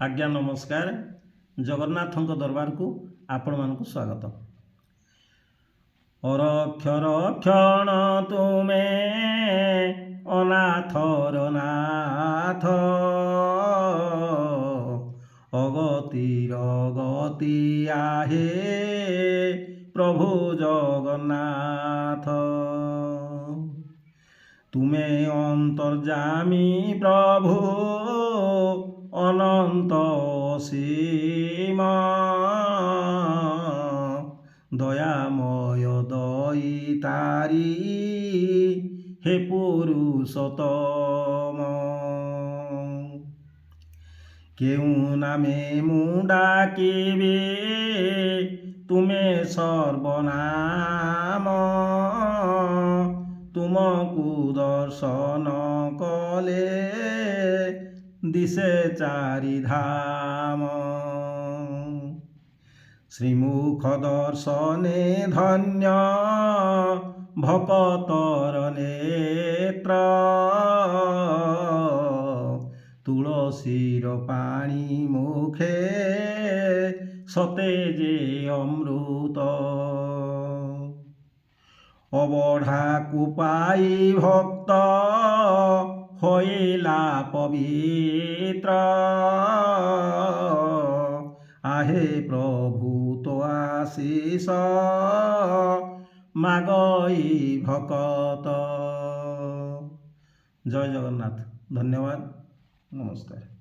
आज्ञा नमस्कार। जगन्नाथ दरबार को आपण मानक स्वागत। अरक्षर क्षण तुमे अनाथर नाथ, अगतिर गति आहे प्रभु जगन्नाथ। तुमे अंतर्जामी प्रभु अनंत असीम, दयामय दयितारी हे पुरुषोत्तम। केउ नामे मुंडाकिबे तुमे सर्वनाम, तुमको दर्शन कले दिशे चारिधाम। श्रीमुख दर्शने धन्य भकतर नेत्र, तुलसीर पाणी मुखे सतेजे अमृत। अवढ़ा कुपाई भक्त होइला पवित्र, आहे प्रभु तो आशीष मागई भकत। जय जगन्नाथ। धन्यवाद। नमस्कार।